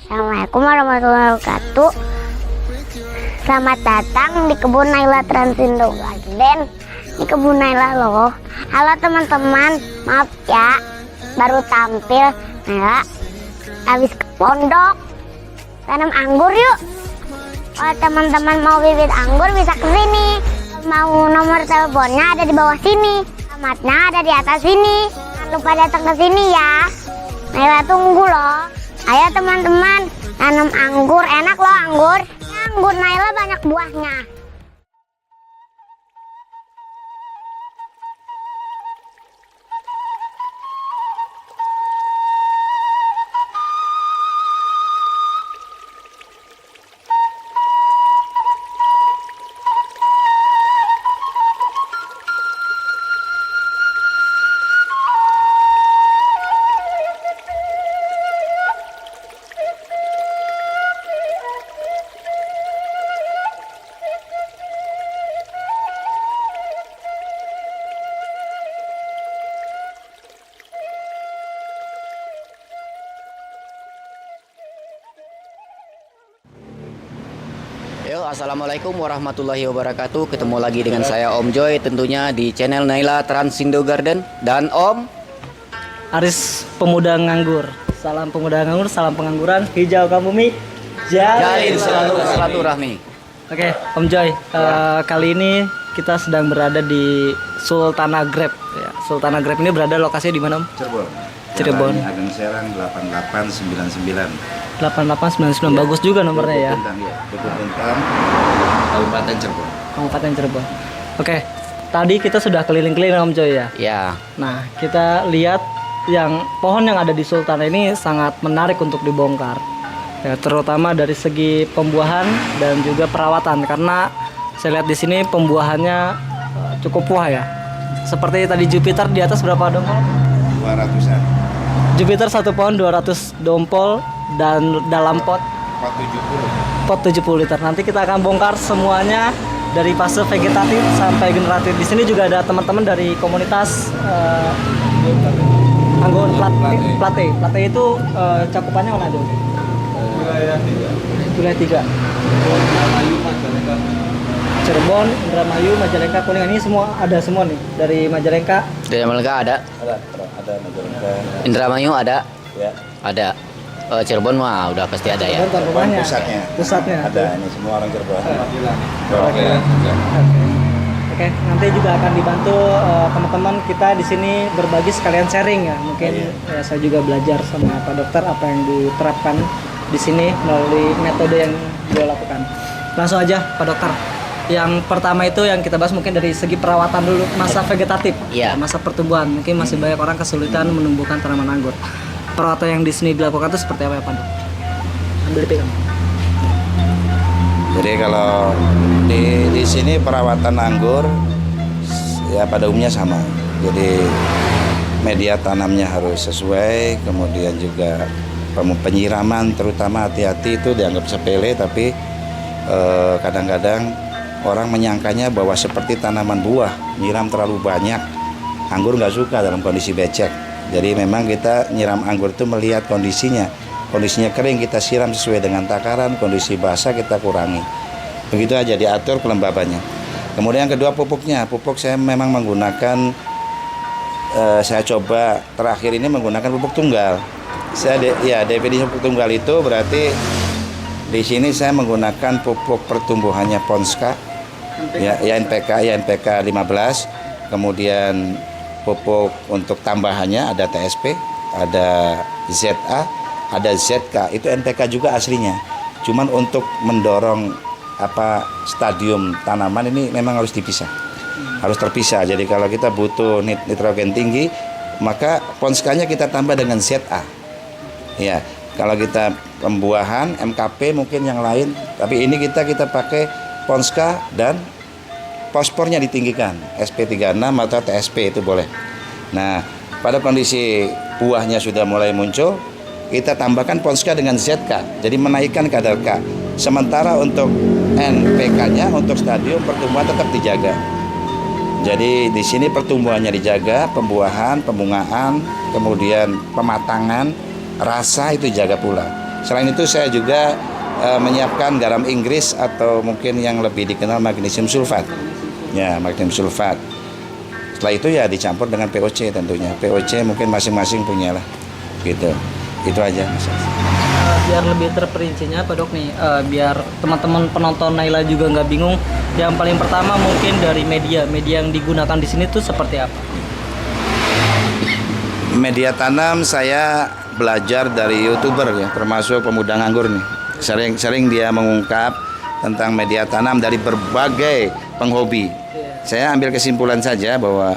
Assalamualaikum warahmatullahi wabarakatuh. Selamat datang di kebun Naila Transindo Garden. Di kebun Naila loh. Halo teman-teman, maaf ya baru tampil. Naila habis ke pondok tanam anggur yuk. Kalau teman-teman mau bibit anggur bisa ke sini. Mau nomor teleponnya ada di bawah sini. Alamatnya ada di atas sini. Jangan lupa datang ke sini ya. Naila tunggu loh. Ayo teman-teman, tanam anggur, enak loh anggur. Anggur Naila banyak buahnya. Yo, assalamualaikum warahmatullahi wabarakatuh. Ketemu lagi dengan saya Om Joy, tentunya di channel Naila Transindo Garden dan Om Aris Pemuda Nganggur. Salam pemuda nganggur, salam pengangguran, hijaukan bumi, jalin selalu silaturahmi. Oke, Om Joy, kali ini kita sedang berada di Sultana Grab. Ya, Sultana Grab ini berada lokasinya di mana, Om? Cirebon. Cirebon. Jalan Ageng Serang 8899. 8899, bagus juga nomornya ya. Dukuh Puntang, Kabupaten Cirebon. Kabupaten Cirebon. Oke, tadi kita sudah keliling-keliling Om Joy ya. Ya, Nah, kita lihat yang pohon yang ada di Sultana ini sangat menarik untuk dibongkar. Ya, terutama dari segi pembuahan dan juga perawatan, karena saya lihat di sini pembuahannya cukup buah ya. Seperti tadi Jupiter di atas berapa dompol? 200-an. Jupiter satu pohon 200 dompol dan dalam pot 70 liter. Nanti kita akan bongkar semuanya dari fase vegetatif sampai generatif. Di sini juga ada teman-teman dari komunitas anggur plate. Plate itu cakupannya mana dong? Wilayah 3. Cirebon, Indramayu, Majalengka, Kuningan, ini semua ada semua nih dari Majalengka. dari Majalengka ada, Majalengka. Indramayu ada, Ya. ada. Cirebon mah udah pasti ada ya. Cirebon tuan rumahnya. Pusatnya. Ada, ini semua orang Cirebon. Oke. Oke, nanti juga akan dibantu teman-teman kita di sini berbagi sekalian sharing ya. Mungkin ya, saya juga belajar sama Pak Dokter apa yang diterapkan di sini melalui metode yang beliau lakukan. Langsung aja Pak Dokter. Yang pertama itu yang kita bahas mungkin dari segi perawatan dulu, masa vegetatif, Iya. masa pertumbuhan. Mungkin masih banyak orang kesulitan menumbuhkan tanaman anggur. Perawatan yang di sini dilakukan itu seperti apa ya Pak Dok? Ambil dipegang. Jadi kalau di sini perawatan anggur ya pada umumnya sama. Jadi media tanamnya harus sesuai, kemudian juga penyiraman terutama hati-hati, itu dianggap sepele tapi kadang-kadang orang menyangkanya bahwa seperti tanaman buah, nyiram terlalu banyak, anggur nggak suka dalam kondisi becek. Jadi memang kita nyiram anggur itu melihat kondisinya. Kondisinya kering kita siram sesuai dengan takaran, kondisi basah kita kurangi. Begitu aja diatur kelembabannya. Kemudian yang kedua pupuknya. Pupuk saya memang menggunakan, saya coba terakhir ini menggunakan pupuk tunggal. Definisi pupuk tunggal itu berarti di sini saya menggunakan pupuk pertumbuhannya Ponska, NPK 15. Kemudian pupuk untuk tambahannya ada TSP, ada ZA, ada ZK, itu NPK juga aslinya. Cuman untuk mendorong stadium tanaman ini memang harus dipisah, harus terpisah. Jadi kalau kita butuh nitrogen tinggi, maka Ponskanya kita tambah dengan ZA. Ya, kalau kita pembuahan MKP mungkin yang lain, tapi ini kita pakai Ponska dan fosfornya ditinggikan, SP36 atau TSP itu boleh. Nah, pada kondisi buahnya sudah mulai muncul, kita tambahkan Ponska dengan ZK, jadi menaikkan kadar K. Sementara untuk NPK-nya, untuk stadium pertumbuhan tetap dijaga. Jadi di sini pertumbuhannya dijaga, pembuahan, pembungaan, kemudian pematangan, rasa itu dijaga pula. Selain itu saya juga menyiapkan garam Inggris atau mungkin yang lebih dikenal magnesium sulfat. Ya, magnesium sulfat. Setelah itu ya dicampur dengan POC tentunya. POC mungkin masing-masing punya lah. Gitu. Itu aja. Biar lebih terperincinya Pak Dok nih, biar teman-teman penonton Naila juga nggak bingung. Yang paling pertama mungkin dari media yang digunakan di sini tuh seperti apa? Media tanam saya belajar dari YouTuber ya, termasuk Pemuda Nganggur nih. Sering dia mengungkap tentang media tanam dari berbagai penghobi. Saya ambil kesimpulan saja bahwa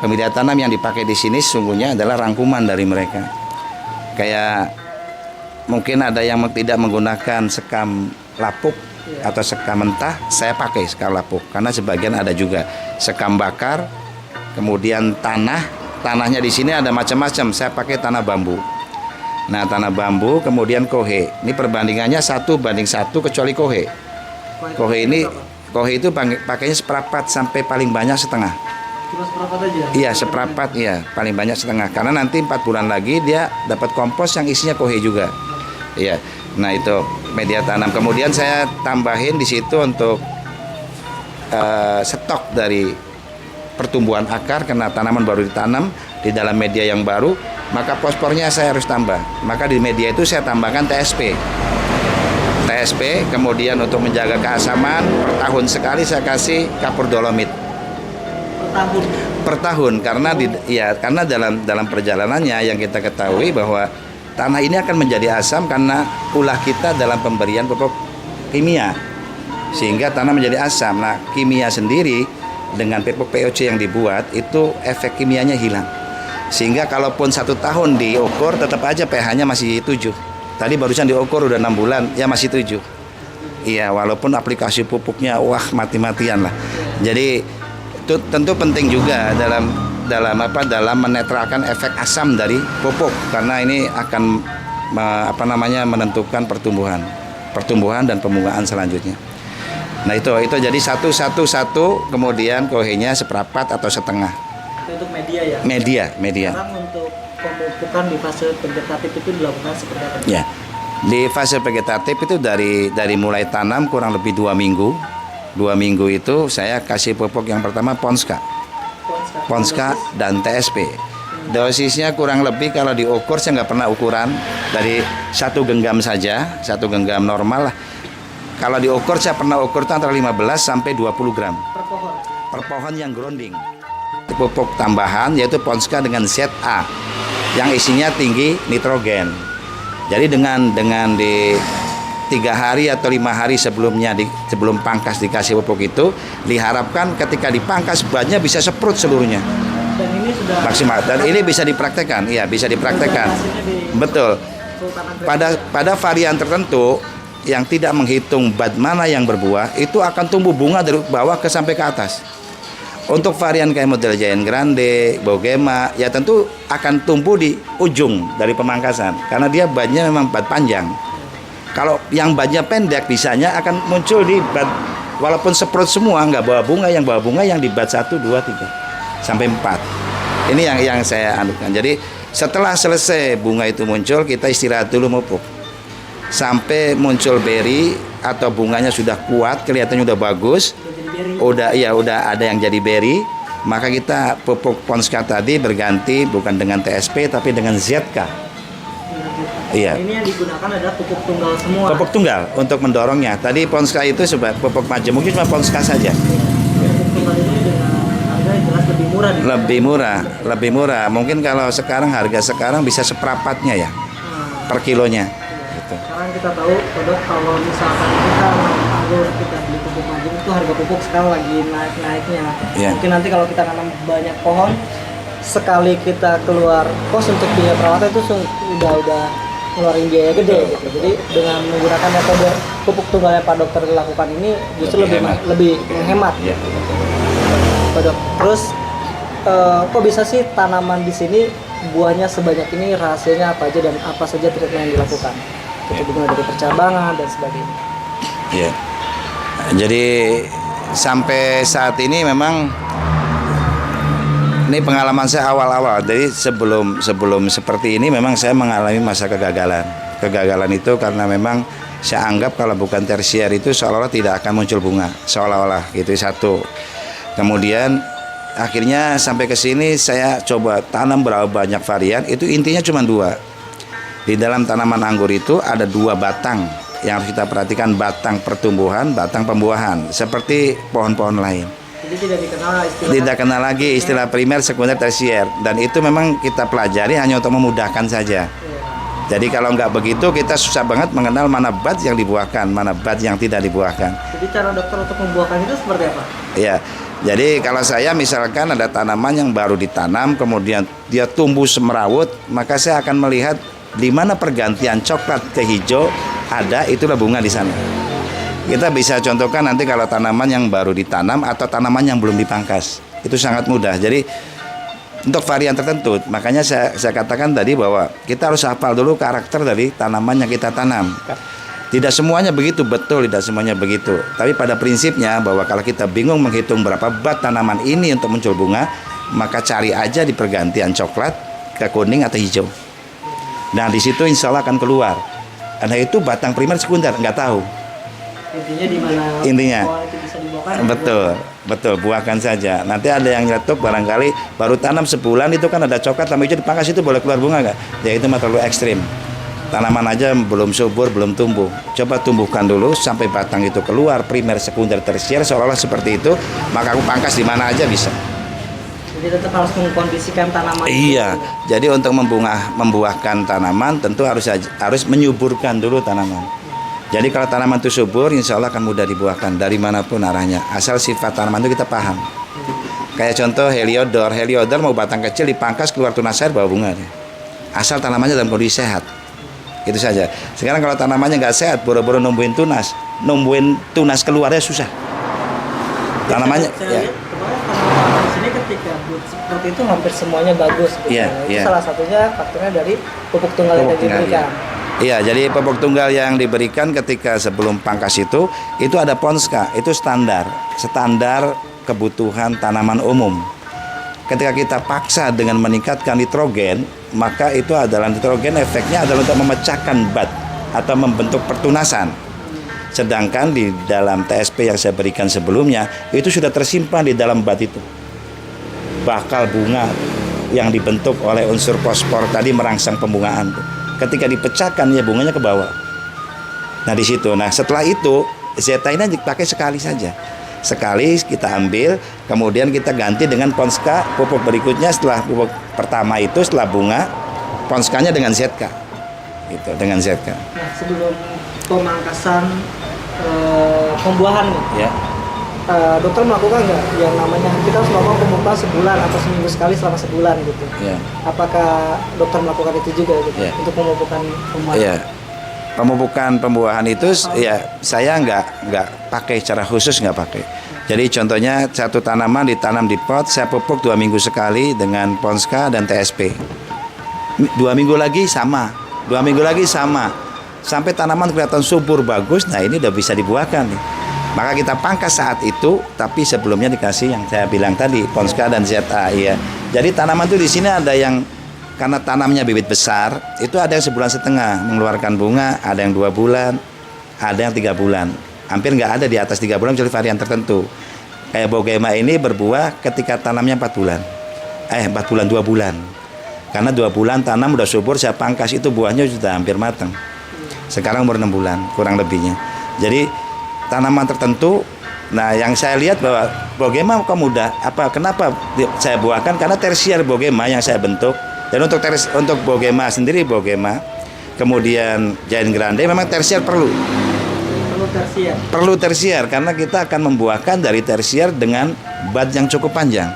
media tanam yang dipakai di sini sesungguhnya adalah rangkuman dari mereka. Kayak mungkin ada yang tidak menggunakan sekam lapuk atau sekam mentah, saya pakai sekam lapuk karena sebagian ada juga sekam bakar, kemudian tanahnya di sini ada macam-macam. Saya pakai tanah bambu. Nah, tanah bambu kemudian kohe. Ini perbandingannya 1:1 kecuali kohe. Kohe itu pakainya seperempat sampai paling banyak setengah. Cuma seperempat aja? Iya, seperempat ya, paling banyak setengah. Karena nanti 4 bulan lagi dia dapat kompos yang isinya kohe juga. Iya. Nah, itu media tanam. Kemudian saya tambahin di situ untuk stok dari pertumbuhan akar karena tanaman baru ditanam di dalam media yang baru, maka fosfornya saya harus tambah. Maka di media itu saya tambahkan TSP. Kemudian untuk menjaga keasaman per tahun sekali saya kasih kapur dolomit. Per tahun karena karena dalam perjalanannya yang kita ketahui bahwa tanah ini akan menjadi asam karena ulah kita dalam pemberian pupuk kimia sehingga tanah menjadi asam. Nah, kimia sendiri dengan pupuk POC yang dibuat itu efek kimianya hilang sehingga kalaupun 1 tahun diukur tetap aja pH-nya masih 7. Tadi barusan diukur udah 6 bulan ya masih 7. Iya, walaupun aplikasi pupuknya wah mati-matian lah. Jadi itu tentu penting juga dalam menetralkan efek asam dari pupuk karena ini akan menentukan pertumbuhan dan pembungaan selanjutnya. Nah itu jadi satu kemudian kohenya seperempat atau setengah. Itu untuk media ya? Media. Sekarang untuk pemupukan di fase vegetatif itu dilakukan seperti apa? Ya, di fase vegetatif itu dari mulai tanam kurang lebih 2 minggu. 2 minggu itu saya kasih pupuk yang pertama Ponska dan TSP. Dosisnya kurang lebih kalau diukur saya nggak pernah ukuran dari 1 genggam saja, 1 genggam normal lah. Kalau diukur saya pernah ukur itu antara 15 sampai 20 gram per pohon yang grounding. Pupuk tambahan yaitu Ponska dengan ZA yang isinya tinggi nitrogen. Jadi dengan di 3 hari atau 5 hari sebelum pangkas dikasih pupuk itu diharapkan ketika dipangkas bannya bisa seprut seluruhnya. Dan ini sudah maksimal dan ini bisa dipraktekkan. Iya, bisa dipraktekkan. Betul. Pada varian tertentu yang tidak menghitung bad mana yang berbuah itu akan tumbuh bunga dari bawah sampai ke atas. Untuk varian kayak model Giant Grande, Bogema ya tentu akan tumbuh di ujung dari pemangkasan karena dia badnya memang bad panjang. Kalau yang badnya pendek bisanya akan muncul di bad walaupun seprut semua nggak bawa bunga yang di bad 1, 2, 3 sampai 4. Ini yang saya anukan. Jadi setelah selesai bunga itu muncul kita istirahat dulu mupuk sampai muncul beri atau bunganya sudah kuat kelihatannya udah bagus, udah ada yang jadi beri, maka kita pupuk Ponska tadi berganti bukan dengan TSP tapi dengan ZK. Iya. Ini yang digunakan adalah pupuk tunggal semua. Pupuk tunggal untuk mendorongnya. Tadi Ponska itu sebagai pupuk majemuk cuma Ponska saja. Pupuk tunggal ini dengan harga yang jelas lebih murah. Lebih murah. Mungkin kalau harga sekarang bisa seperempatnya ya per kilonya. Gitu. Sekarang kita tahu, Kodok, kalau misalkan kita beli pupuk majemuk itu harga pupuk sekarang lagi naik-naiknya. Yeah. Mungkin nanti kalau kita nanam banyak pohon, sekali kita keluar kos untuk biaya perawatan itu udah ngeluarin biaya gede gitu. Jadi dengan menggunakan metode pupuk tunggal yang Pak Dokter lakukan ini justru lebih menghemat. Yeah. Pak Dok. Terus kok bisa sih tanaman di sini buahnya sebanyak ini, rahasianya apa aja dan apa saja treatment yang dilakukan? Itu hubungan dari percabangan dan sebagainya. Iya. Jadi sampai saat ini memang ini pengalaman saya awal-awal. Jadi sebelum seperti ini memang saya mengalami masa kegagalan. kegagalan itu karena memang saya anggap kalau bukan tersier itu seolah-olah tidak akan muncul bunga, seolah-olah gitu satu. Kemudian akhirnya sampai ke sini saya coba tanam berapa banyak varian, itu intinya cuma 2. Di dalam tanaman anggur itu ada 2 batang yang harus kita perhatikan, batang pertumbuhan, batang pembuahan, seperti pohon-pohon lain. Jadi Tidak kenal lagi istilah primer, sekunder, tersier, dan itu memang kita pelajari hanya untuk memudahkan saja. Jadi kalau nggak begitu kita susah banget mengenal mana bat yang dibuahkan, mana bat yang tidak dibuahkan. Jadi cara dokter untuk membuahkan itu seperti apa? Ya, jadi kalau saya misalkan ada tanaman yang baru ditanam, kemudian dia tumbuh semerawut, maka saya akan melihat di mana pergantian coklat ke hijau ada, itulah bunga di sana. Kita bisa contohkan nanti kalau tanaman yang baru ditanam atau tanaman yang belum dipangkas, itu sangat mudah. Jadi untuk varian tertentu, makanya saya katakan tadi bahwa kita harus hafal dulu karakter dari tanaman yang kita tanam. Tidak semuanya begitu, betul, tidak semuanya begitu. Tapi pada prinsipnya bahwa kalau kita bingung menghitung berapa bat tanaman ini untuk muncul bunga, maka cari aja di pergantian coklat ke kuning atau hijau. Nah di situ insya Allah akan keluar. Karena itu batang primer, sekunder nggak tahu. Intinya di mana Intinya. pohon itu bisa dibuahkan? Betul, buahkan saja. Nanti ada yang nyetok barangkali baru tanam sebulan itu kan ada coklat sama hijau dipangkas, itu boleh keluar bunga nggak? Ya itu mah terlalu ekstrim. Tanaman aja belum subur, belum tumbuh. Coba tumbuhkan dulu sampai batang itu keluar, primer, sekunder, tersier, seolah-olah seperti itu. Maka aku pangkas di mana aja bisa. Jadi tetap harus mengkondisikan tanaman. Iya, jadi untuk membuahkan tanaman tentu harus menyuburkan dulu tanaman. Jadi kalau tanaman itu subur, insya Allah akan mudah dibuahkan dari manapun arahnya. Asal sifat tanaman itu kita paham. Kayak contoh heliodor mau batang kecil dipangkas keluar tunas air bawa bunga. Asal tanamannya dalam kondisi sehat. Itu saja. Sekarang kalau tanamannya nggak sehat, boro-boro numbuhin tunas keluarnya susah. Tanamannya Saya ya. lihat kemarin tanaman di sini ketika seperti itu hampir semuanya bagus. Gitu. Iya, Itu iya. salah satunya faktornya dari pupuk tunggal yang Pupuk tadi tunggal, diberikan. Iya, jadi pupuk tunggal yang diberikan ketika sebelum pangkas itu ada Ponska, itu standar kebutuhan tanaman umum. Ketika kita paksa dengan meningkatkan nitrogen, maka itu adalah nitrogen efeknya adalah untuk memecahkan bat atau membentuk pertunasan. Sedangkan di dalam TSP yang saya berikan sebelumnya, itu sudah tersimpan di dalam bat itu. Bakal bunga yang dibentuk oleh unsur fosfor tadi merangsang pembungaan. Ketika dipecahkan ya bunganya ke bawah. Nah di situ. Nah setelah itu zeta ini dipakai sekali saja. Sekali kita ambil, kemudian kita ganti dengan Ponska pupuk berikutnya setelah pupuk pertama itu setelah bunga, Ponskanya dengan ZK. Gitu, dengan ZK. Nah sebelum pemangkasan pembuahan nih, Ya. dokter melakukan nggak yang namanya kita harus melakukan pemupukan sebulan atau seminggu sekali selama sebulan gitu? Ya. Apakah dokter melakukan itu juga gitu Ya. untuk pemupukan pembuahan? Iya. Pemupukan pembuahan itu ya saya nggak pakai secara khusus, nggak pakai. Jadi contohnya satu tanaman ditanam di pot, saya pupuk 2 minggu sekali dengan Ponska dan TSP. 2 minggu lagi sama, 2 minggu lagi sama. Sampai tanaman kelihatan subur bagus, nah ini udah bisa dibuahkan nih. Maka kita pangkas saat itu, tapi sebelumnya dikasih yang saya bilang tadi, Ponska dan ZA ya. Jadi tanaman itu di sini ada yang karena tanamnya bibit besar, itu ada yang 1,5 bulan mengeluarkan bunga, ada yang 2 bulan, ada yang 3 bulan. Hampir nggak ada di atas 3 bulan kecuali varian tertentu. Kayak bogema ini berbuah ketika tanamnya 4 bulan. 4 bulan, 2 bulan. Karena 2 bulan tanam udah subur, saya pangkas itu buahnya sudah hampir matang. Sekarang umur 6 bulan, kurang lebihnya. Jadi tanaman tertentu, nah yang saya lihat bahwa bogema kok mudah. Kenapa saya buahkan? Karena tersier bogema yang saya bentuk. Dan untuk bogema sendiri, bogema, kemudian giant grande memang tersier perlu. Perlu tersier karena kita akan membuahkan dari tersier dengan bud yang cukup panjang.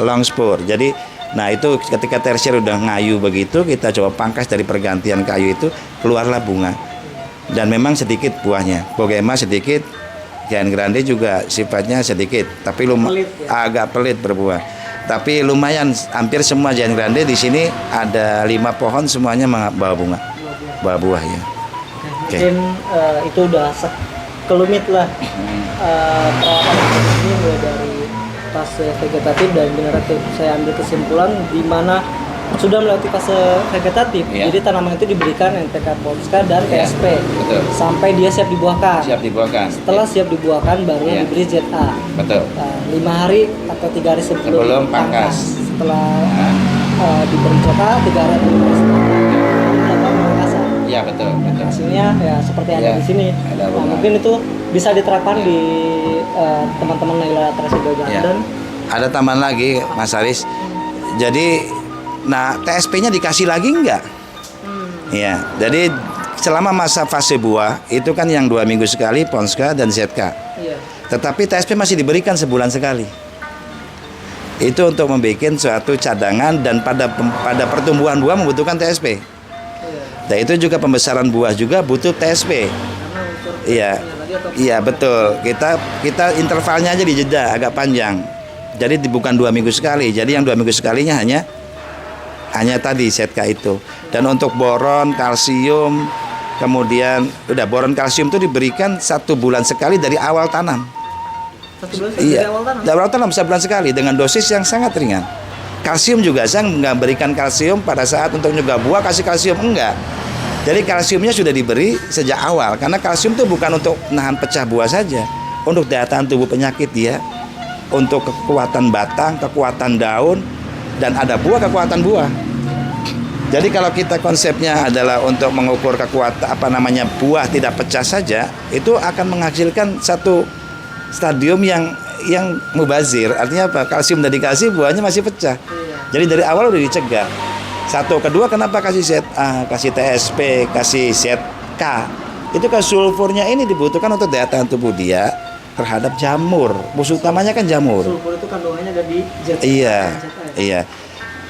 Long spur. Jadi, nah itu ketika tersier udah ngayu begitu, kita coba pangkas dari pergantian kayu itu, keluarlah bunga. Dan memang sedikit buahnya. Bogema sedikit, giant grande juga sifatnya sedikit, tapi agak pelit berbuah. Tapi lumayan, hampir semua giant grande di sini ada 5 pohon semuanya bawa bunga, bawa buah ya. Mungkin itu udah sekelumit lah perawatan ini mulai dari fase vegetatif dan generatif. Saya ambil kesimpulan di mana sudah melewati fase vegetatif, Iya. jadi tanaman itu diberikan NPK Polska dan Iya, TSP betul. sampai dia siap dibuahkan. Siap dibuahkan. Setelah siap dibuahkan baru Iya. diberi ZA. Betul. 5 hari atau 3 hari sebelum Sebelum pangkas. Setelah Nah, diberi ZA 3 hari atau 5 hari setelah melakukan pangkasan. iya betul, betul. Hasilnya ya seperti yang Iya, ada di sini. ada Nah, bunga. mungkin itu bisa diterapkan Iya. di teman-teman Naila Transindo Iya. Garden. Ada tambahan lagi, Mas Aris. Jadi, nah TSP-nya dikasih lagi enggak? Iya. Jadi selama masa fase buah itu kan yang 2 minggu sekali Ponska dan ZK. Iya. Tetapi TSP masih diberikan sebulan sekali. Itu untuk membuat suatu cadangan dan pada pertumbuhan buah membutuhkan TSP. Iya. Dan itu juga pembesaran buah juga butuh TSP. Karena unsur Iya, tadi atau iya betul. Kita intervalnya aja dijeda agak panjang. Jadi bukan 2 minggu sekali. Jadi yang 2 minggu sekalinya hanya tadi ZK itu. Dan untuk boron, kalsium, kemudian udah boron kalsium itu diberikan 1 bulan sekali dari awal tanam. 1 bulan dari Iya, awal tanam. dari awal tanam 1 bulan sekali dengan dosis yang sangat ringan. Kalsium juga saya nggak berikan kalsium pada saat untuk nyegah buah kasih kalsium enggak. Jadi kalsiumnya sudah diberi sejak awal karena kalsium itu bukan untuk nahan pecah buah saja, untuk daya tahan tubuh penyakit dia, untuk kekuatan batang, kekuatan daun, dan ada buah kekuatan buah. Jadi kalau kita konsepnya adalah untuk mengukur kekuatan buah tidak pecah saja, itu akan menghasilkan satu stadium yang mubazir. Artinya apa? Kalsium udah dikasih, buahnya masih pecah. Jadi dari awal udah dicegah. Satu, kedua kenapa kasih ZA, kasih TSP, kasih ZK? Itu kan sulfurnya ini dibutuhkan untuk daya tahan tubuh dia terhadap jamur. Musuh utamanya kan jamur. Sulfur itu kandungannya ada di ZA. Iya, ZA. iya.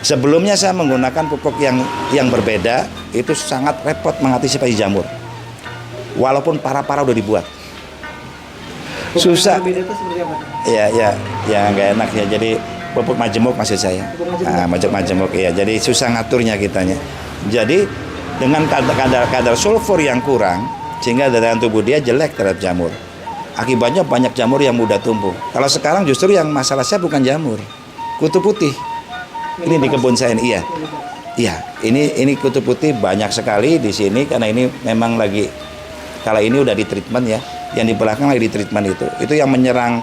Sebelumnya saya menggunakan pupuk yang berbeda, itu sangat repot mengantisipasi jamur. Walaupun para-para udah dibuat. Pupuk Susah. yang berbeda itu seperti apa? Ya nggak enak ya. Jadi pupuk majemuk maksud saya. Pupuk majemuk. Majemuk ya. Jadi susah ngaturnya kitanya. Jadi dengan kadar sulfur yang kurang, sehingga daya tahan tubuh dia jelek terhadap jamur. Akibatnya banyak jamur yang mudah tumbuh. Kalau sekarang justru yang masalah saya bukan jamur, kutu putih. Ini di kebun saya ini, iya. Iya, ini kutu putih banyak sekali di sini karena ini memang lagi kalau ini udah di treatment ya. Yang di belakang lagi di treatment itu. Itu yang menyerang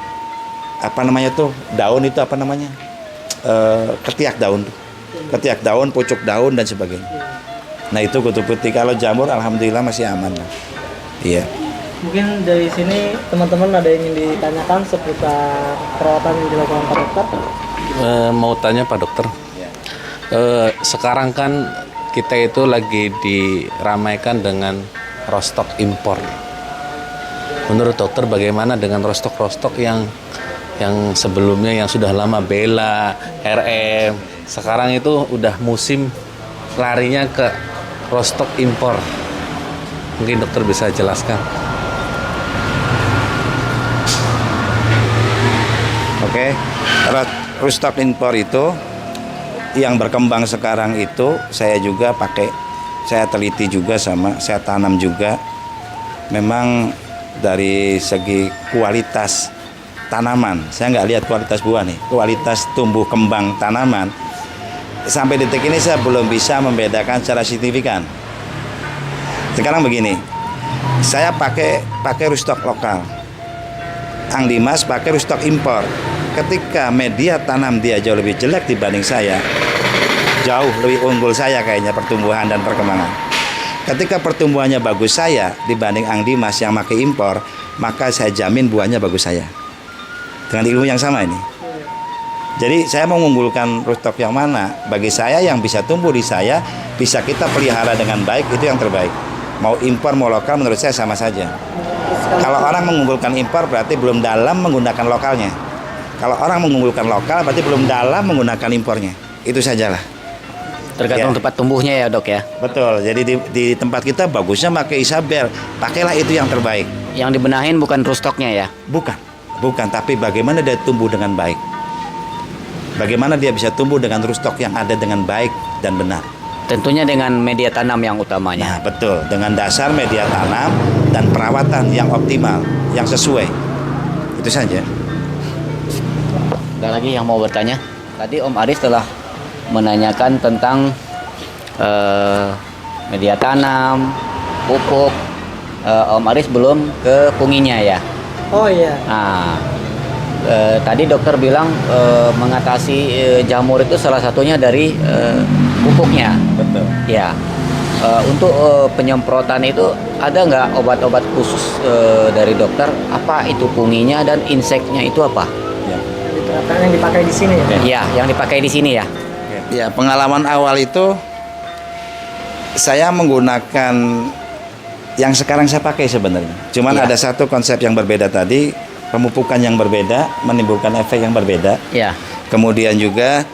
daun itu ketiak daun tuh. Ketiak daun, pucuk daun dan sebagainya. Nah, itu kutu putih. Kalau jamur alhamdulillah masih aman lah. Iya. Mungkin dari sini teman-teman ada yang ingin ditanyakan seputar perawatan yang dilakukan Pak Dokter. Mau tanya Pak Dokter, sekarang kan kita itu lagi diramaikan dengan rostok impor. Menurut dokter bagaimana dengan rostok-rostok yang sebelumnya yang sudah lama Bella, RM, sekarang itu udah musim larinya ke rostok impor. Mungkin dokter bisa jelaskan. Oke. Rostok impor itu yang berkembang sekarang itu saya juga pakai, saya teliti juga saya tanam juga. Memang dari segi kualitas tanaman, saya nggak lihat kualitas buah nih, kualitas tumbuh kembang tanaman. Sampai detik ini saya belum bisa membedakan secara signifikan. Sekarang begini, saya pakai rostok lokal, Ang Dimas pakai rostok impor. Ketika media tanam dia jauh lebih jelek dibanding saya, jauh lebih unggul saya kayaknya pertumbuhan dan perkembangan. Ketika pertumbuhannya bagus saya dibanding Ang Dimas yang pakai impor, maka saya jamin buahnya bagus saya. Dengan ilmu yang sama ini. Jadi saya mau mengunggulkan rostok yang mana? Bagi saya yang bisa tumbuh di saya, bisa kita pelihara dengan baik, itu yang terbaik. Mau impor mau lokal menurut saya sama saja. Kalau orang mengunggulkan impor berarti belum dalam menggunakan lokalnya. Kalau orang mengunggulkan lokal berarti belum dalam menggunakan impornya. Itu sajalah. Tergantung Ya. tempat tumbuhnya ya dok ya. Betul. Jadi di tempat kita bagusnya pakai Isabel. Pakailah itu yang terbaik. Yang dibenahin bukan rostoknya ya. Bukan. Tapi bagaimana dia tumbuh dengan baik. Bagaimana dia bisa tumbuh dengan rustok yang ada dengan baik dan benar. Tentunya dengan media tanam yang utamanya. Nah, betul. Dengan dasar media tanam dan perawatan yang optimal, yang sesuai. Itu saja. Ada lagi yang mau bertanya? Tadi Om Aris telah menanyakan tentang media tanam, pupuk. Om Aris belum ke punginya ya. Oh iya. Nah, tadi dokter bilang mengatasi jamur itu salah satunya dari pupuknya. Betul. Ya. Untuk penyemprotan itu ada nggak obat-obat khusus dari dokter? Apa itu punginya dan inseknya itu apa? Ya. Diterapkan yang dipakai di sini ya. Ya, yang dipakai di sini ya. Ya, pengalaman awal itu saya menggunakan yang sekarang saya pakai sebenarnya. Cuman Iya. ada satu konsep yang berbeda tadi, pemupukan yang berbeda menimbulkan efek yang berbeda. Ya. Kemudian juga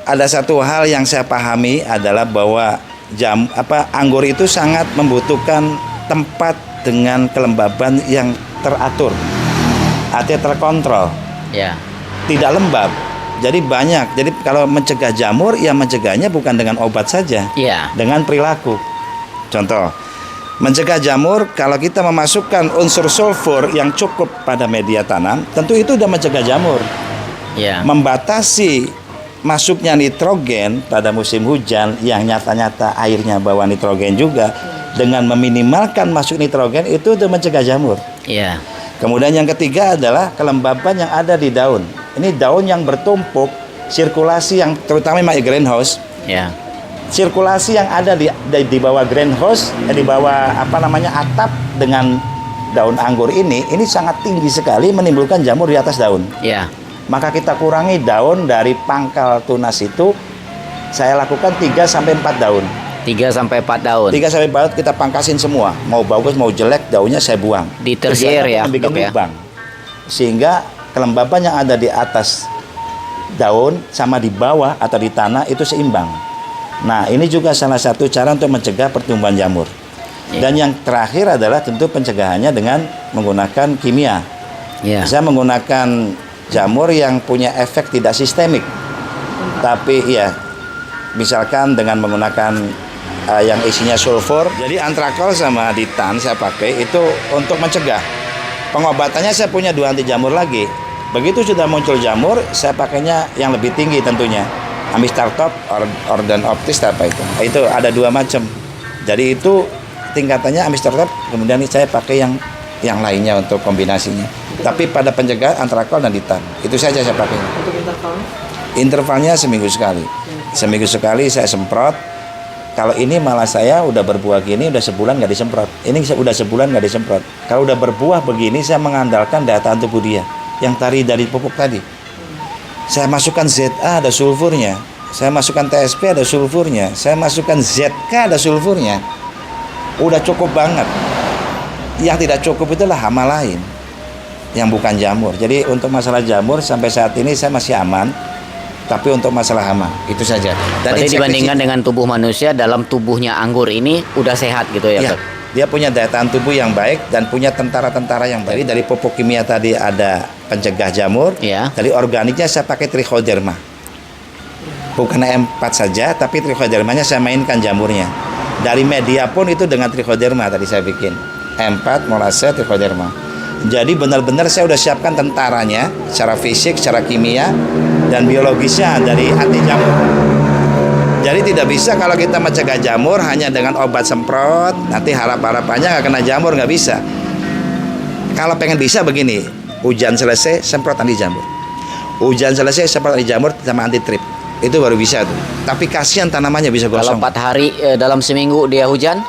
ada satu hal yang saya pahami adalah bahwa anggur itu sangat membutuhkan tempat dengan kelembaban yang teratur, artinya terkontrol, Ya. tidak lembab. Jadi banyak. Jadi kalau mencegah jamur, ya mencegahnya bukan dengan obat saja, Iya. dengan perilaku. Contoh, mencegah jamur kalau kita memasukkan unsur sulfur yang cukup pada media tanam, tentu itu sudah mencegah jamur. Ya. Membatasi masuknya nitrogen pada musim hujan yang nyata-nyata airnya bawa nitrogen juga, dengan meminimalkan masuk nitrogen itu sudah mencegah jamur. Ya. Kemudian yang ketiga adalah kelembaban yang ada di daun. Ini daun yang bertumpuk, sirkulasi yang terutama di greenhouse, Ya. sirkulasi yang ada di bawah greenhouse, di bawah atap dengan daun anggur ini sangat tinggi sekali menimbulkan jamur di atas daun. Ya. Maka kita kurangi daun dari pangkal tunas itu, saya lakukan 3 sampai 4 daun. 3 sampai 4 daun. 3 sampai 4 kita pangkasin semua. Mau bagus mau jelek daunnya saya buang. Di tersier Tujuannya ya, untuk bikin Dok, ya? lubang. Sehingga kelembaban yang ada di atas daun sama di bawah atau di tanah itu seimbang. Nah, ini juga salah satu cara untuk mencegah pertumbuhan jamur. Ya. Dan yang terakhir adalah tentu pencegahannya dengan menggunakan kimia. Ya. Saya menggunakan jamur yang punya efek tidak sistemik. Tapi ya, misalkan dengan menggunakan yang isinya sulfur. Jadi antrakol sama ditan saya pakai itu untuk mencegah. Pengobatannya saya punya 2 anti jamur lagi. Begitu sudah muncul jamur, saya pakainya yang lebih tinggi tentunya. Amistartop, Ordan Optis apa itu. Itu ada 2 macam. Jadi itu tingkatannya Amistartop, kemudian saya pakai yang lainnya untuk kombinasinya. Tapi pada pencegahan antrakol dan ditan. Itu saja saya pakai. Untuk intervalnya? Intervalnya seminggu sekali. Seminggu sekali saya semprot. Kalau ini malah saya udah berbuah gini udah sebulan nggak disemprot. Ini udah sebulan nggak disemprot. Kalau udah berbuah begini saya mengandalkan daya tahan tubuh dia yang dari pupuk tadi. Saya masukkan ZA ada sulfurnya. Saya masukkan TSP ada sulfurnya. Saya masukkan ZK ada sulfurnya. Udah cukup banget. Yang tidak cukup itulah hama lain yang bukan jamur. Jadi untuk masalah jamur sampai saat ini saya masih aman. Tapi untuk masalah hama itu saja. Dan Berarti insektisi- dibandingkan dengan tubuh manusia, dalam tubuhnya anggur ini udah sehat gitu ya, Ya, Dok? dia punya daya tahan tubuh yang baik dan punya tentara-tentara yang baik. Jadi dari pupuk kimia tadi ada pencegah jamur. Ya. Dari organiknya saya pakai trichoderma. Bukan M4 saja, tapi trichodermanya saya mainkan jamurnya. Dari media pun itu dengan trichoderma tadi saya bikin. M4, molase, trichoderma. Jadi benar-benar saya udah siapkan tentaranya secara fisik, secara kimia, dan biologisnya dari anti jamur. Jadi tidak bisa kalau kita mencegah jamur hanya dengan obat semprot, nanti harapannya nggak kena jamur, nggak bisa. Kalau pengen bisa begini, hujan selesai semprot anti jamur. Hujan selesai semprot anti jamur sama anti trip. Itu baru bisa tuh. Tapi kasihan tanamannya bisa Kalau gosong. 4 hari dalam seminggu dia hujan?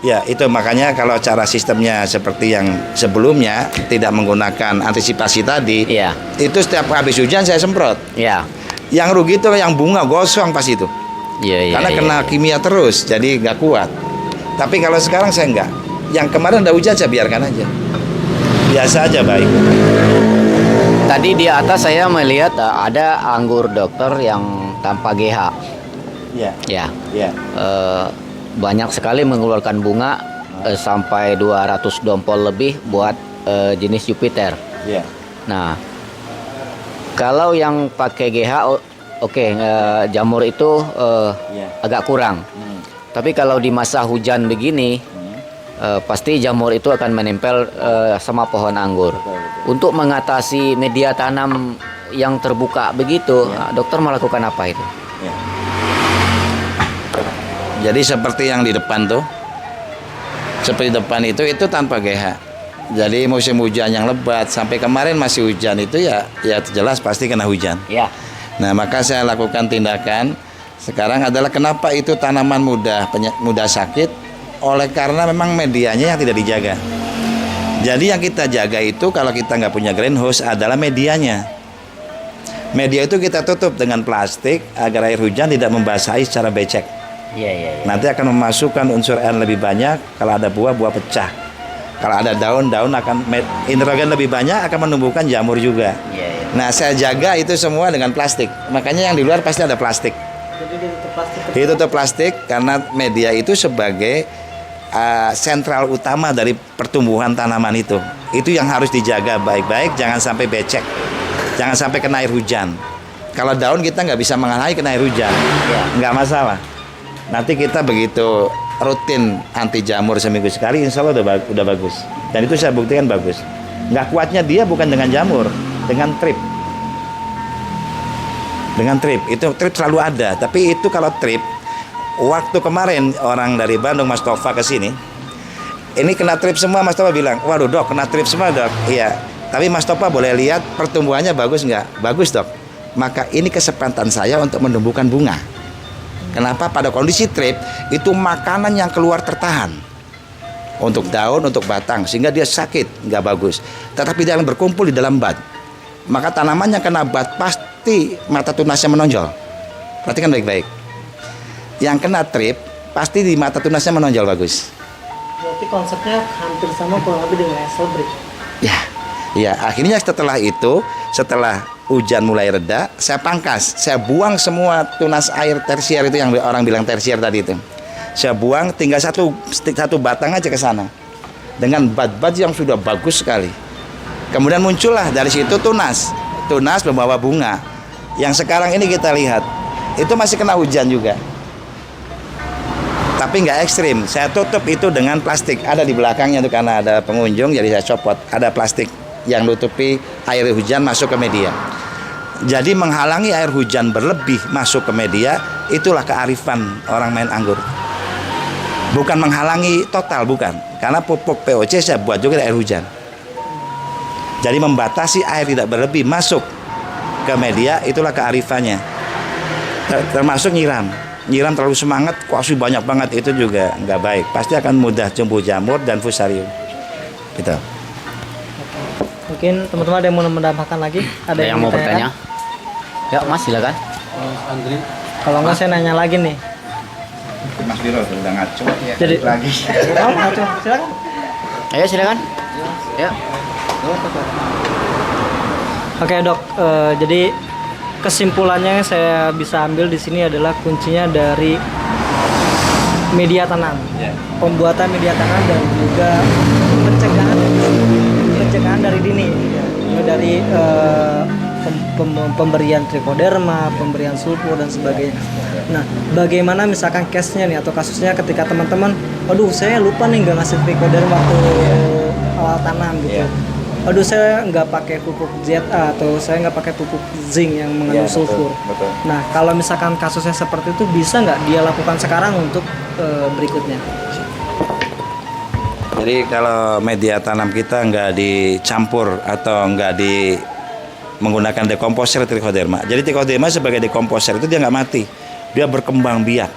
Ya, itu makanya kalau cara sistemnya seperti yang sebelumnya tidak menggunakan antisipasi tadi, Iya. itu setiap habis hujan saya semprot. Ya. Yang rugi itu yang bunga gosong pas itu. Iya, Karena iya. kena kimia terus, jadi nggak kuat. Tapi kalau sekarang saya enggak. Yang kemarin ada hujan saya biarkan aja. Biasa aja baik. Tadi di atas saya melihat ada anggur dokter yang tanpa GH. Ya, Ya. ya. Banyak sekali mengeluarkan bunga sampai 200 dompol lebih buat jenis Jupiter. Ya. Nah, kalau yang pakai GH oke, jamur itu Ya. agak kurang. Tapi kalau di masa hujan begini, pasti jamur itu akan menempel sama pohon anggur. Untuk mengatasi media tanam yang terbuka begitu, dokter melakukan apa itu? Ya. Jadi seperti yang di depan tuh, seperti depan itu tanpa GH. Jadi musim hujan yang lebat sampai kemarin masih hujan itu ya jelas pasti kena hujan. Ya. Nah, maka saya lakukan tindakan sekarang adalah kenapa itu tanaman mudah sakit, oleh karena memang medianya yang tidak dijaga. Jadi yang kita jaga itu kalau kita nggak punya greenhouse adalah medianya. Media itu kita tutup dengan plastik agar air hujan tidak membasahi secara becek. Iya. Nanti akan memasukkan unsur air lebih banyak. Kalau ada buah pecah. Kalau ada daun akan nitrogen lebih banyak, akan menumbuhkan jamur juga. Iya. Nah, saya jaga itu semua dengan plastik. Makanya yang di luar pasti ada plastik. Jadi ditutup plastik. Ditutup plastik karena media itu sebagai sentral utama dari pertumbuhan tanaman itu. Itu yang harus dijaga baik-baik, jangan sampai becek, jangan sampai kena air hujan. Kalau daun kita nggak bisa menghalangi kena air hujan, nggak masalah. Nanti kita begitu rutin anti jamur seminggu sekali, insya Allah udah bagus. Dan itu saya buktikan bagus. Nggak kuatnya dia bukan dengan jamur, dengan trip. Dengan trip, itu trip selalu ada. Tapi itu kalau trip, waktu kemarin orang dari Bandung, Mas Tova ke sini, ini kena trip semua. Mas Tova bilang, waduh dok, kena trip semua dok. Iya, tapi Mas Tova boleh lihat pertumbuhannya bagus nggak? Bagus dok. Maka ini kesempatan saya untuk menumbuhkan bunga. Kenapa? Pada kondisi trip itu makanan yang keluar tertahan untuk daun, untuk batang, sehingga dia sakit, nggak bagus. Tetapi dia yang berkumpul di dalam bud, maka tanaman yang kena bud pasti mata tunasnya menonjol. Perhatikan baik-baik. Yang kena trip pasti di mata tunasnya menonjol bagus. Berarti konsepnya hampir sama kurang lebih dengan Esselbrick. Ya, akhirnya setelah itu, setelah hujan mulai reda, saya pangkas, saya buang semua tunas air tersier itu yang orang bilang tersier tadi itu. Saya buang, tinggal satu batang aja ke sana dengan bud yang sudah bagus sekali. Kemudian muncullah dari situ tunas membawa bunga. Yang sekarang ini kita lihat, itu masih kena hujan juga. Tapi nggak ekstrim. Saya tutup itu dengan plastik. Ada di belakangnya tuh karena ada pengunjung, jadi saya copot. Ada plastik yang nutupi air hujan masuk ke media. Jadi menghalangi air hujan berlebih masuk ke media, itulah kearifan orang main anggur. Bukan menghalangi total, bukan. Karena pupuk POC saya buat juga di air hujan. Jadi membatasi air tidak berlebih masuk ke media, itulah kearifannya. Termasuk nyiram terlalu semangat, kuasi banyak banget, itu juga nggak baik. Pasti akan mudah tumbuh jamur dan fusarium. Gitu. Mungkin teman-teman ada yang mau menambahkan lagi? Ada yang mau bertanya? Ya Mas, silakan. Kalau nggak saya nanya lagi nih. Mas Biro udah ngaco ya. Jadi lagi. Oh, ngaco. Silakan. Ayo silakan. Ya. Oke dok, jadi kesimpulannya yang saya bisa ambil di sini adalah kuncinya dari media tanam, pembuatan media tanam dan juga pencegahan dari dini, dari pemberian trichoderma, pemberian sulfur dan sebagainya. Nah, bagaimana misalkan case-nya nih atau kasusnya ketika teman-teman, aduh saya lupa nih nggak ngasih trichoderma waktu awal tanam gitu. Aduh saya nggak pakai pupuk ZA atau saya nggak pakai pupuk zinc yang mengandung sulfur. Betul. Nah, kalau misalkan kasusnya seperti itu, bisa nggak dia lakukan sekarang untuk berikutnya? Jadi kalau media tanam kita nggak dicampur atau nggak menggunakan dekomposer trichoderma. Jadi trichoderma sebagai dekomposer itu dia nggak mati, dia berkembang biak,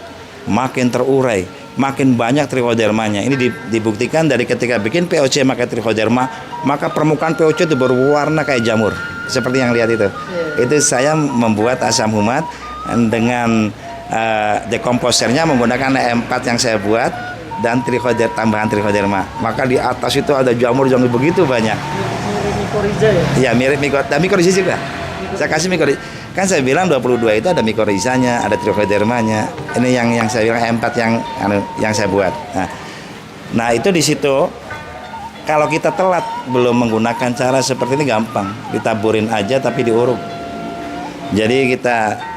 makin terurai, makin banyak trichodermanya. Ini dibuktikan dari ketika bikin POC pakai trichoderma, maka permukaan POC itu berwarna kayak jamur, seperti yang lihat itu. Itu saya membuat asam humat dengan dekomposernya menggunakan E4 yang saya buat dan tambahan trichoderma. Maka di atas itu ada jamur begitu banyak. Mirip mycorrhiza ya? Iya, mirip dan mycorrhiza juga. Saya kasih mycorrhiza. Kan saya bilang 22 itu ada mycorrhizanya, ada trichodermanya. Ini yang saya bilang E4 yang saya buat. Nah, itu di situ kalau kita telat belum menggunakan cara seperti ini gampang. Ditaburin aja tapi diuruk. Jadi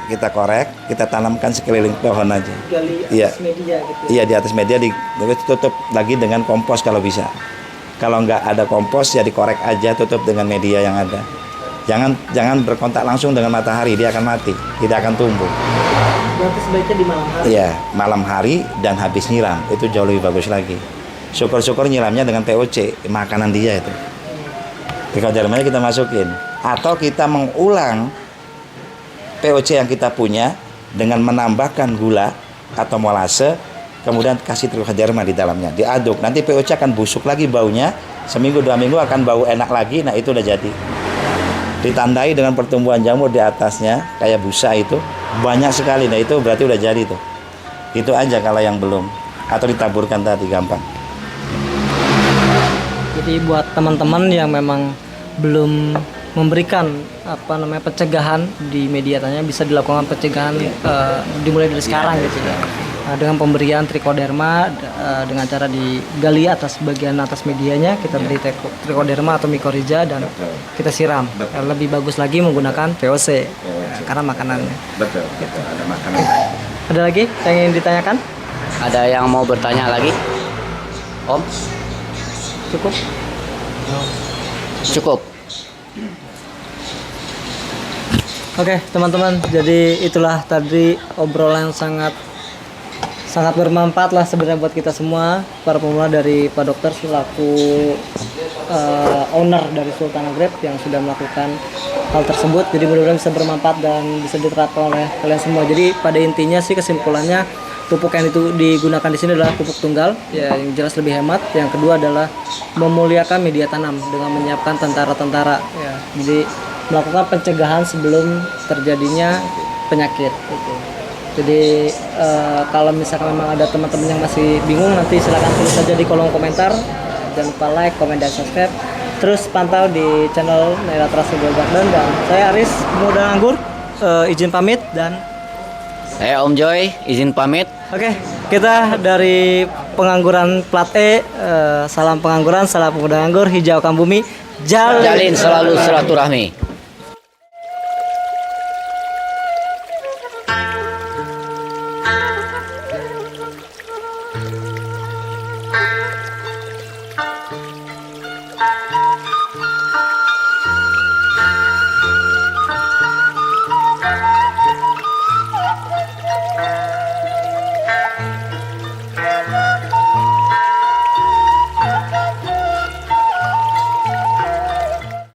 kita korek, kita tanamkan sekeliling pohon aja. Gali atas media gitu. Iya, di atas media ditutup lagi dengan kompos kalau bisa. Kalau nggak ada kompos ya dikorek aja, tutup dengan media yang ada. Jangan berkontak langsung dengan matahari, dia akan mati, tidak akan tumbuh. Berarti sebaiknya di malam hari. Iya, malam hari dan habis nyiram itu jauh lebih bagus lagi. Syukur-syukur nyiramnya dengan POC, makanan dia itu. Trichodermanya kita masukin, atau kita mengulang POC yang kita punya dengan menambahkan gula atau molase, kemudian kasih trichoderma di dalamnya, diaduk. Nanti POC akan busuk lagi baunya, seminggu 2 minggu akan bau enak lagi. Nah itu udah jadi. Ditandai dengan pertumbuhan jamur di atasnya kayak busa itu banyak sekali. Nah itu berarti udah jadi tuh. Itu aja kalau yang belum, atau ditaburkan tadi gampang. Jadi buat teman-teman yang memang belum memberikan pencegahan di media tanya, bisa dilakukan pencegahan dimulai dari sekarang gitu ya. Nah, dengan pemberian trichoderma dengan cara digali atas bagian atas medianya, kita beri trichoderma atau mycorrhiza dan kita siram. Lebih bagus lagi menggunakan VOC karena makanannya. Betul. Gitu. Ada makanan. Ada lagi yang ingin ditanyakan? Ada yang mau bertanya lagi? Om? Cukup? Cukup. Oke, teman-teman, jadi itulah tadi obrolan sangat bermanfaat lah sebenarnya buat kita semua, para pemula, dari Pak Dokter selaku owner dari Sultana Grape yang sudah melakukan hal tersebut. Jadi mudah-mudahan bisa bermanfaat dan bisa diterapkan oleh kalian semua. Jadi pada intinya sih kesimpulannya, pupuk yang itu digunakan di sini adalah pupuk tunggal, ya, yang jelas lebih hemat. Yang kedua adalah memuliakan media tanam dengan menyiapkan tentara-tentara, ya. Jadi melakukan pencegahan sebelum terjadinya penyakit. Gitu. Jadi kalau misalkan memang ada teman-teman yang masih bingung, nanti silahkan tulis saja di kolom komentar. Jangan lupa like, komen, dan subscribe. Terus pantau di channel Naira Trust Garden. Dan saya Aris, pemuda nganggur, izin pamit. Dan Saya Om Joy, izin pamit. oke, kita dari pengangguran plat E, salam pengangguran, salam pemuda nganggur, hijaukan bumi, Jalin selalu silaturahmi.